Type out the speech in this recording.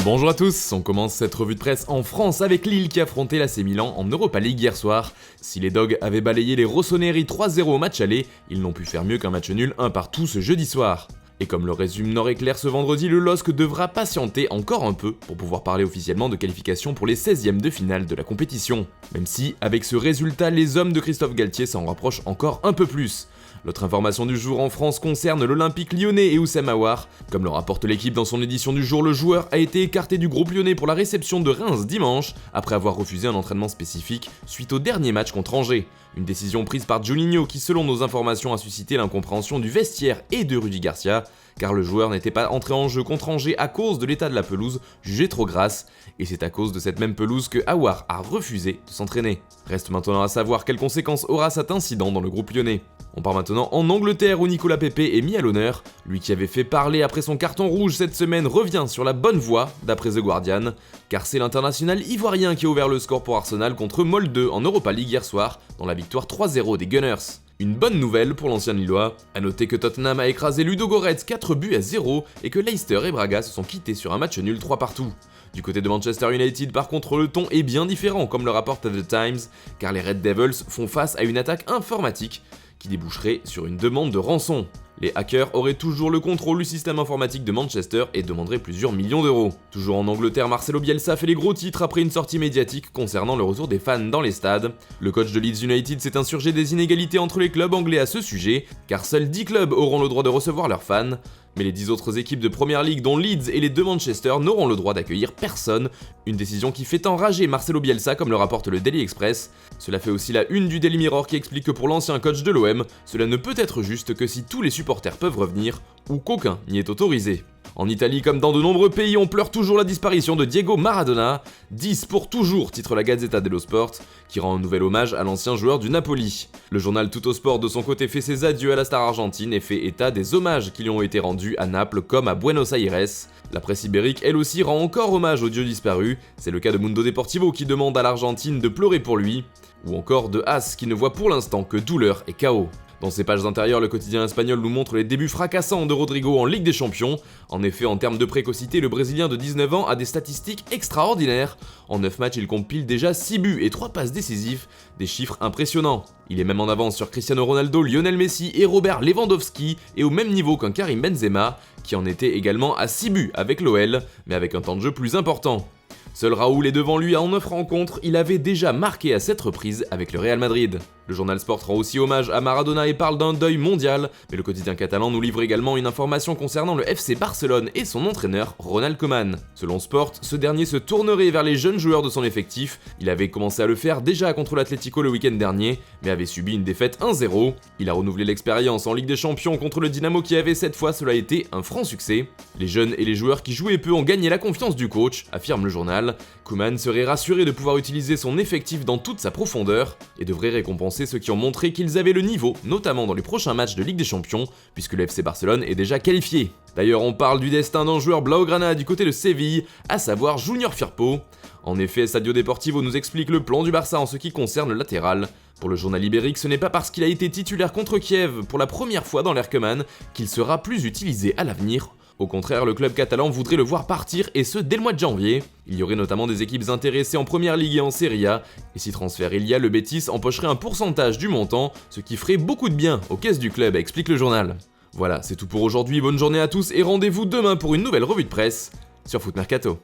Bonjour à tous, on commence cette revue de presse en France avec Lille qui affrontait l'AC Milan en Europa League hier soir. Si les Dogs avaient balayé les Rossoneri 3-0 au match aller, ils n'ont pu faire mieux qu'un match nul 1-1 ce jeudi soir. Et comme le résume Nord-Éclair ce vendredi, le LOSC devra patienter encore un peu pour pouvoir parler officiellement de qualification pour les 16e de finale de la compétition. Même si, avec ce résultat, les hommes de Christophe Galtier s'en rapprochent encore un peu plus. L'autre information du jour en France concerne l'Olympique lyonnais et Oussem Aouar. Comme le rapporte l'équipe dans son édition du jour, le joueur a été écarté du groupe lyonnais pour la réception de Reims dimanche, après avoir refusé un entraînement spécifique suite au dernier match contre Angers. Une décision prise par Juninho qui, selon nos informations, a suscité l'incompréhension du vestiaire et de Rudy Garcia, car le joueur n'était pas entré en jeu contre Angers à cause de l'état de la pelouse jugée trop grasse, et c'est à cause de cette même pelouse que Aouar a refusé de s'entraîner. Reste maintenant à savoir quelles conséquences aura cet incident dans le groupe lyonnais. On part maintenant en Angleterre où Nicolas Pepe est mis à l'honneur. Lui qui avait fait parler après son carton rouge cette semaine revient sur la bonne voie d'après The Guardian, car c'est l'international ivoirien qui a ouvert le score pour Arsenal contre Molde en Europa League hier soir dans la victoire 3-0 des Gunners. Une bonne nouvelle pour l'ancien Lillois, à noter que Tottenham a écrasé Ludogorets 4-0 et que Leicester et Braga se sont quittés sur un match nul 3-3. Du côté de Manchester United par contre le ton est bien différent comme le rapporte The Times, car les Red Devils font face à une attaque informatique qui déboucherait sur une demande de rançon. Les hackers auraient toujours le contrôle du système informatique de Manchester et demanderaient plusieurs millions d'euros. Toujours en Angleterre, Marcelo Bielsa fait les gros titres après une sortie médiatique concernant le retour des fans dans les stades. Le coach de Leeds United s'est insurgé des inégalités entre les clubs anglais à ce sujet, car seuls 10 clubs auront le droit de recevoir leurs fans, mais les 10 autres équipes de Premier League dont Leeds et les deux Manchester n'auront le droit d'accueillir personne, une décision qui fait enrager Marcelo Bielsa comme le rapporte le Daily Express. Cela fait aussi la une du Daily Mirror qui explique que pour l'ancien coach de l'OM, cela ne peut être juste que si tous les supporters peuvent revenir, ou qu'aucun n'y est autorisé. En Italie, comme dans de nombreux pays, on pleure toujours la disparition de Diego Maradona, 10 pour toujours, titre la Gazzetta dello Sport, qui rend un nouvel hommage à l'ancien joueur du Napoli. Le journal Tuttosport de son côté fait ses adieux à la star argentine et fait état des hommages qui lui ont été rendus à Naples comme à Buenos Aires. La presse ibérique, elle aussi, rend encore hommage au dieu disparu, c'est le cas de Mundo Deportivo qui demande à l'Argentine de pleurer pour lui, ou encore de As qui ne voit pour l'instant que douleur et chaos. Dans ses pages intérieures, le quotidien espagnol nous montre les débuts fracassants de Rodrigo en Ligue des Champions. En effet, en termes de précocité, le Brésilien de 19 ans a des statistiques extraordinaires. En 9 matchs, il compile déjà 6 buts et 3 passes décisives, des chiffres impressionnants. Il est même en avance sur Cristiano Ronaldo, Lionel Messi et Robert Lewandowski, et au même niveau qu'un Karim Benzema, qui en était également à 6 buts avec l'OL, mais avec un temps de jeu plus important. Seul Raoul est devant lui en 9 rencontres, il avait déjà marqué à 7 reprises avec le Real Madrid. Le journal Sport rend aussi hommage à Maradona et parle d'un deuil mondial, mais le quotidien catalan nous livre également une information concernant le FC Barcelone et son entraîneur Ronald Koeman. Selon Sport, ce dernier se tournerait vers les jeunes joueurs de son effectif, il avait commencé à le faire déjà contre l'Atlético le week-end dernier, mais avait subi une défaite 1-0. Il a renouvelé l'expérience en Ligue des Champions contre le Dynamo Kiev et cette fois cela a été un franc succès. Les jeunes et les joueurs qui jouaient peu ont gagné la confiance du coach, affirme le journal. Koeman serait rassuré de pouvoir utiliser son effectif dans toute sa profondeur et devrait récompenser ceux qui ont montré qu'ils avaient le niveau, notamment dans les prochains matchs de Ligue des Champions, puisque le FC Barcelone est déjà qualifié. D'ailleurs, on parle du destin d'un joueur blaugrana du côté de Séville, à savoir Junior Firpo. En effet, Stadio Deportivo nous explique le plan du Barça en ce qui concerne le latéral. Pour le journal ibérique, ce n'est pas parce qu'il a été titulaire contre Kiev pour la première fois dans l'ère Koeman qu'il sera plus utilisé à l'avenir. Au contraire, le club catalan voudrait le voir partir et ce dès le mois de janvier. Il y aurait notamment des équipes intéressées en Première Ligue et en Serie A, et si transfert il y a, le Betis empocherait un pourcentage du montant, ce qui ferait beaucoup de bien aux caisses du club, explique le journal. Voilà, c'est tout pour aujourd'hui, bonne journée à tous et rendez-vous demain pour une nouvelle revue de presse sur Foot Mercato.